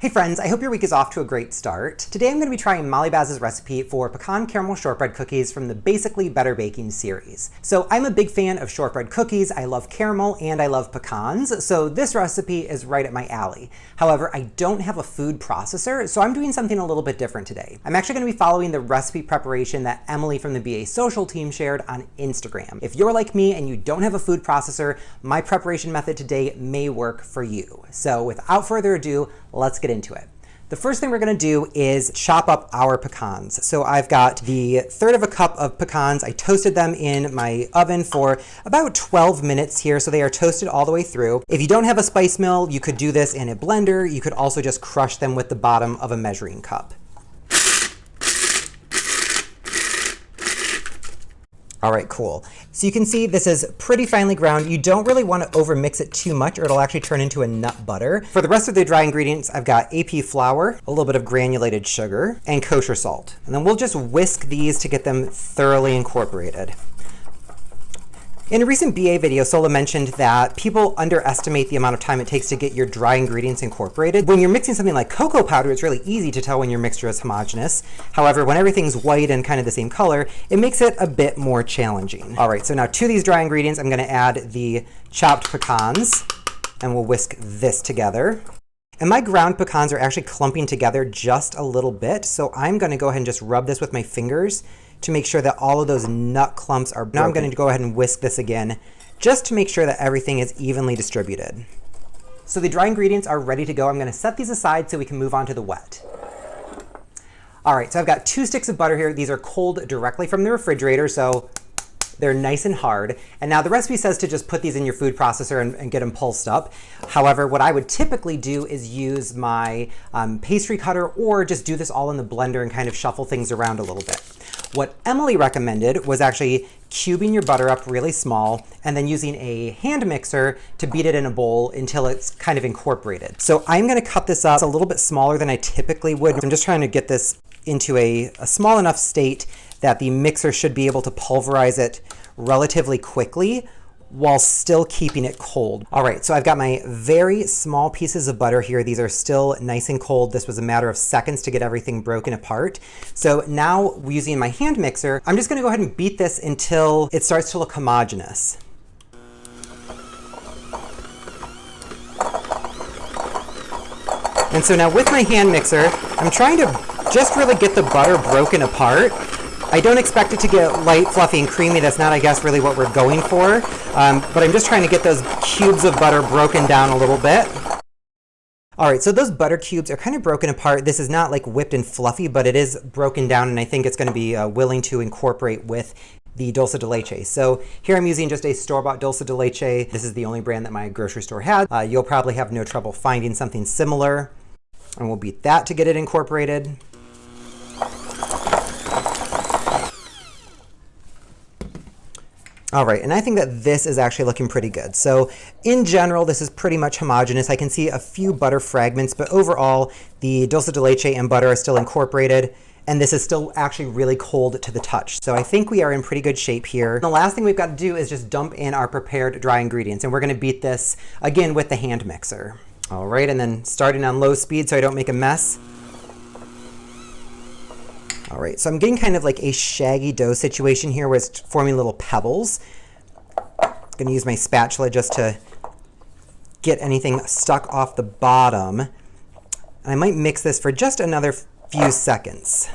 Hey friends, I hope your week is off to a great start. Today I'm going to be trying Molly Baz's recipe for pecan-caramel shortbread cookies from the Basically Better Baking series. So I'm a big fan of shortbread cookies, I love caramel, and I love pecans, so this recipe is right up my alley. However, I don't have a food processor, so I'm doing something a little bit different today. I'm actually going to be following the recipe preparation that Emily from the BA Social team shared on Instagram. If you're like me and you don't have a food processor, my preparation method today may work for you. So without further ado, let's get into it. The first thing we're going to do is chop up our pecans. So I've got the third of a cup of pecans. I toasted them in my oven for about 12 minutes here, so they are toasted all the way through. If you don't have a spice mill, you could do this in a blender. You could also just crush them with the bottom of a measuring cup. All right, cool. So you can see this is pretty finely ground. You don't really want to overmix it too much or it'll actually turn into a nut butter. For the rest of the dry ingredients, I've got AP flour, a little bit of granulated sugar, and kosher salt. And then we'll just whisk these to get them thoroughly incorporated. In a recent BA video, Sola mentioned that people underestimate the amount of time it takes to get your dry ingredients incorporated. When you're mixing something like cocoa powder, it's really easy to tell when your mixture is homogeneous. However, when everything's white and kind of the same color, it makes it a bit more challenging. All right, so now to these dry ingredients, I'm going to add the chopped pecans, and we'll whisk this together. And my ground pecans are actually clumping together just a little bit, so I'm going to go ahead and just rub this with my fingers to make sure that all of those nut clumps are broken. Now I'm going to go ahead and whisk this again, just to make sure that everything is evenly distributed. So the dry ingredients are ready to go. I'm going to set these aside so we can move on to the wet. All right, so I've got 2 sticks of butter here. These are cold directly from the refrigerator, so they're nice and hard. And now the recipe says to just put these in your food processor and get them pulsed up. However, what I would typically do is use my pastry cutter or just do this all in the blender and kind of shuffle things around a little bit. What Emily recommended was actually cubing your butter up really small and then using a hand mixer to beat it in a bowl until it's kind of incorporated. So I'm going to cut this up a little bit smaller than I typically would. I'm just trying to get this into a small enough state that the mixer should be able to pulverize it relatively quickly while still keeping it cold. All right, so I've got my very small pieces of butter here. These are still nice and cold. This was a matter of seconds to get everything broken apart. So now using my hand mixer, I'm just gonna go ahead and beat this until it starts to look homogeneous. And so now with my hand mixer, I'm trying to just really get the butter broken apart. I don't expect it to get light, fluffy, and creamy. That's not, I guess, really what we're going for. But I'm just trying to get those cubes of butter broken down a little bit. All right, so those butter cubes are kind of broken apart. This is not like whipped and fluffy, but it is broken down, and I think it's going to be willing to incorporate with the dulce de leche. So here I'm using just a store-bought dulce de leche. This is the only brand that my grocery store has. You'll probably have no trouble finding something similar. And we'll beat that to get it incorporated. All right, and I think that this is actually looking pretty good. So in general, this is pretty much homogeneous. I can see a few butter fragments, but overall, the dulce de leche and butter are still incorporated, and this is still actually really cold to the touch. So I think we are in pretty good shape here. The last thing we've got to do is just dump in our prepared dry ingredients, and we're gonna beat this, again, with the hand mixer. All right, and then starting on low speed so I don't make a mess. All right, so I'm getting kind of like a shaggy dough situation here where it's forming little pebbles. I'm gonna use my spatula just to get anything stuck off the bottom. And I might mix this for just another few seconds.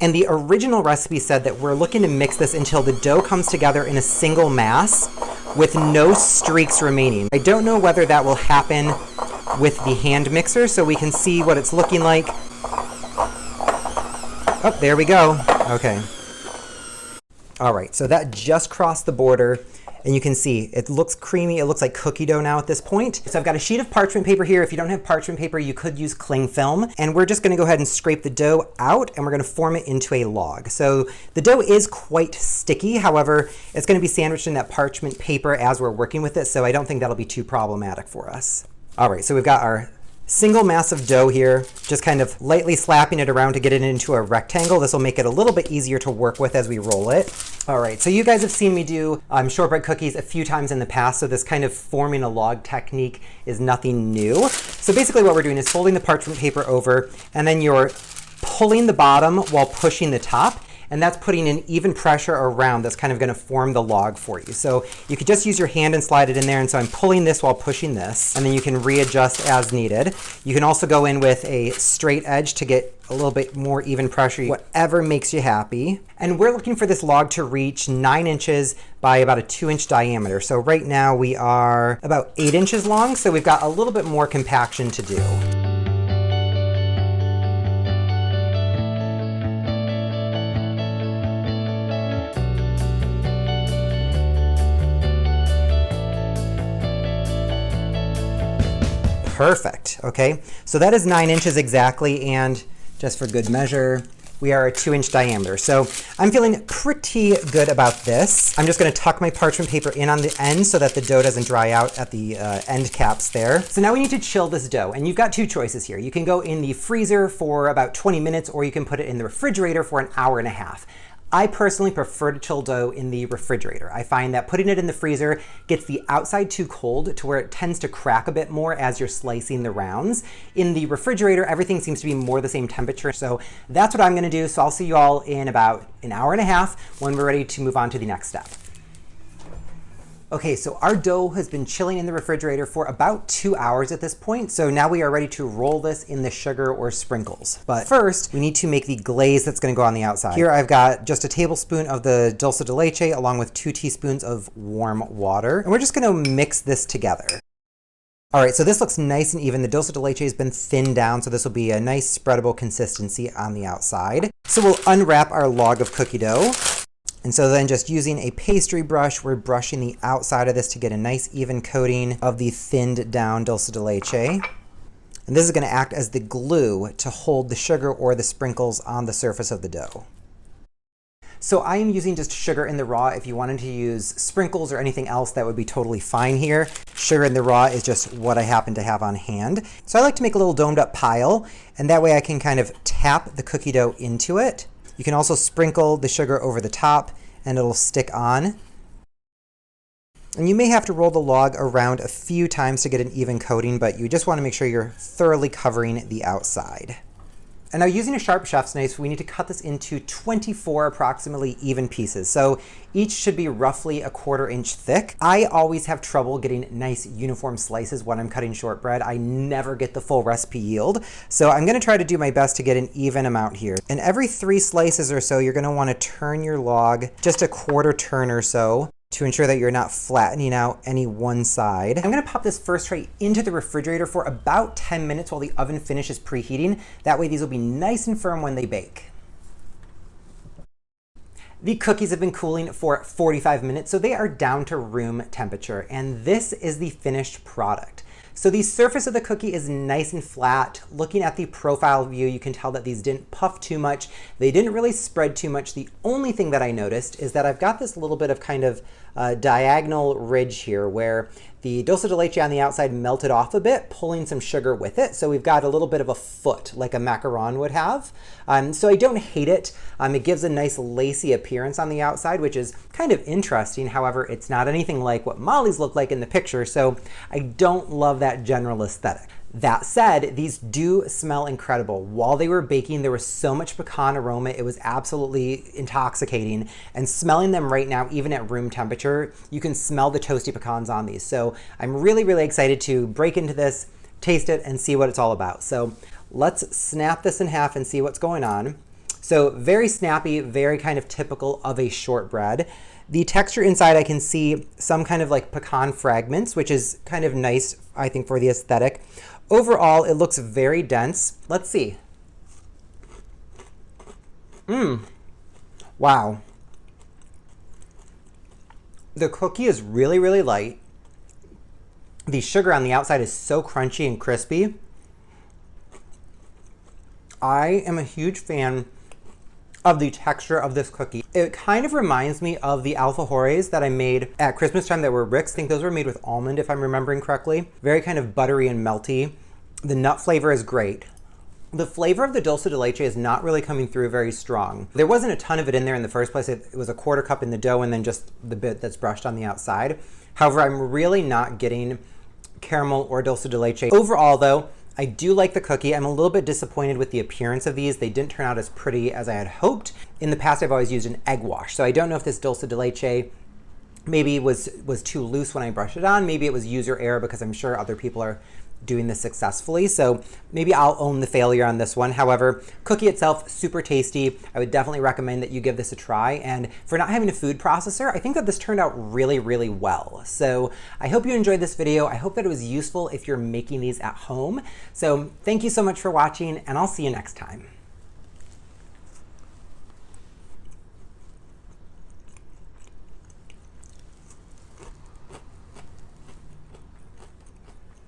And the original recipe said that we're looking to mix this until the dough comes together in a single mass with no streaks remaining. I don't know whether that will happen with the hand mixer, so we can see what it's looking like. Oh, there we go. Okay. All right, so that just crossed the border, and you can see it looks creamy. It looks like cookie dough now at this point. So I've got a sheet of parchment paper here. If you don't have parchment paper, you could use cling film. And we're just gonna go ahead and scrape the dough out, and we're gonna form it into a log. So the dough is quite sticky. However, it's gonna be sandwiched in that parchment paper as we're working with it, so I don't think that'll be too problematic for us. All right, so we've got our single mass of dough here, just kind of lightly slapping it around to get it into a rectangle. This will make it a little bit easier to work with as we roll it. All right, so you guys have seen me do shortbread cookies a few times in the past, so this kind of forming a log technique is nothing new. So basically what we're doing is folding the parchment paper over, and then you're pulling the bottom while pushing the top. And that's putting an even pressure around that's kind of going to form the log for you. So you could just use your hand and slide it in there. And so I'm pulling this while pushing this, and then you can readjust as needed. You can also go in with a straight edge to get a little bit more even pressure, whatever makes you happy. And we're looking for this log to reach 9 inches by about a 2-inch diameter. So right now we are about 8 inches long. So we've got a little bit more compaction to do. Perfect, okay? So that is 9 inches exactly, and just for good measure, we are a 2-inch diameter. So I'm feeling pretty good about this. I'm just gonna tuck my parchment paper in on the end so that the dough doesn't dry out at the end caps there. So now we need to chill this dough, and you've got 2 choices here. You can go in the freezer for about 20 minutes, or you can put it in the refrigerator for an hour and a half. I personally prefer to chill dough in the refrigerator. I find that putting it in the freezer gets the outside too cold to where it tends to crack a bit more as you're slicing the rounds. In the refrigerator, everything seems to be more the same temperature. So that's what I'm gonna do. So I'll see you all in about an hour and a half when we're ready to move on to the next step. Okay, so our dough has been chilling in the refrigerator for about 2 hours at this point. So now we are ready to roll this in the sugar or sprinkles. But first, we need to make the glaze that's gonna go on the outside. Here I've got just a tablespoon of the dulce de leche along with 2 teaspoons of warm water. And we're just gonna mix this together. All right, so this looks nice and even. The dulce de leche has been thinned down, so this will be a nice spreadable consistency on the outside. So we'll unwrap our log of cookie dough. And so then just using a pastry brush, we're brushing the outside of this to get a nice even coating of the thinned down dulce de leche. And this is gonna act as the glue to hold the sugar or the sprinkles on the surface of the dough. So I am using just sugar in the raw. If you wanted to use sprinkles or anything else, that would be totally fine here. Sugar in the raw is just what I happen to have on hand. So I like to make a little domed up pile, and that way I can kind of tap the cookie dough into it. You can also sprinkle the sugar over the top and it'll stick on. And you may have to roll the log around a few times to get an even coating, but you just want to make sure you're thoroughly covering the outside. And now using a sharp chef's knife, we need to cut this into 24 approximately even pieces. So each should be roughly a 1/4 inch thick. I always have trouble getting nice uniform slices when I'm cutting shortbread. I never get the full recipe yield. So I'm gonna try to do my best to get an even amount here. And every 3 slices or so, you're gonna wanna turn your log just a 1/4 turn or so to ensure that you're not flattening out any one side. I'm gonna pop this first tray into the refrigerator for about 10 minutes while the oven finishes preheating. That way these will be nice and firm when they bake. The cookies have been cooling for 45 minutes, so they are down to room temperature, and this is the finished product. So the surface of the cookie is nice and flat. Looking at the profile view, you can tell that these didn't puff too much. They didn't really spread too much. The only thing that I noticed is that I've got this little bit of kind of diagonal ridge here where the dulce de leche on the outside melted off a bit, pulling some sugar with it. So we've got a little bit of a foot like a macaron would have. So I don't hate it. It gives a nice lacy appearance on the outside, which is kind of interesting. However, it's not anything like what Molly's look like in the picture. So I don't love that general aesthetic. That said, these do smell incredible. While they were baking, there was so much pecan aroma. It was absolutely intoxicating. And smelling them right now, even at room temperature, you can smell the toasty pecans on these. So I'm really, really excited to break into this, taste it, and see what it's all about. So let's snap this in half and see what's going on. So very snappy, very kind of typical of a shortbread. The texture inside, I can see some kind of like pecan fragments, which is kind of nice, I think, for the aesthetic. Overall, it looks very dense. Let's see. Wow. The cookie is really, really light. The sugar on the outside is so crunchy and crispy. I am a huge fan of the texture of this cookie. It kind of reminds me of the alfajores that I made at Christmas time that were Rick's. I think those were made with almond, if I'm remembering correctly. Very kind of buttery and melty. The nut flavor is great. The flavor of the dulce de leche is not really coming through very strong. There wasn't a ton of it in there in the first place. It was a 1/4 cup in the dough and then just the bit that's brushed on the outside. However, I'm really not getting caramel or dulce de leche. Overall though, I do like the cookie. I'm a little bit disappointed with the appearance of these. They didn't turn out as pretty as I had hoped. In the past, I've always used an egg wash. So I don't know if this dulce de leche maybe was too loose when I brushed it on. Maybe it was user error because I'm sure other people are doing this successfully. So maybe I'll own the failure on this one. However, cookie itself, super tasty. I would definitely recommend that you give this a try. And for not having a food processor, I think that this turned out really, really well. So I hope you enjoyed this video. I hope that it was useful if you're making these at home. So thank you so much for watching, and I'll see you next time.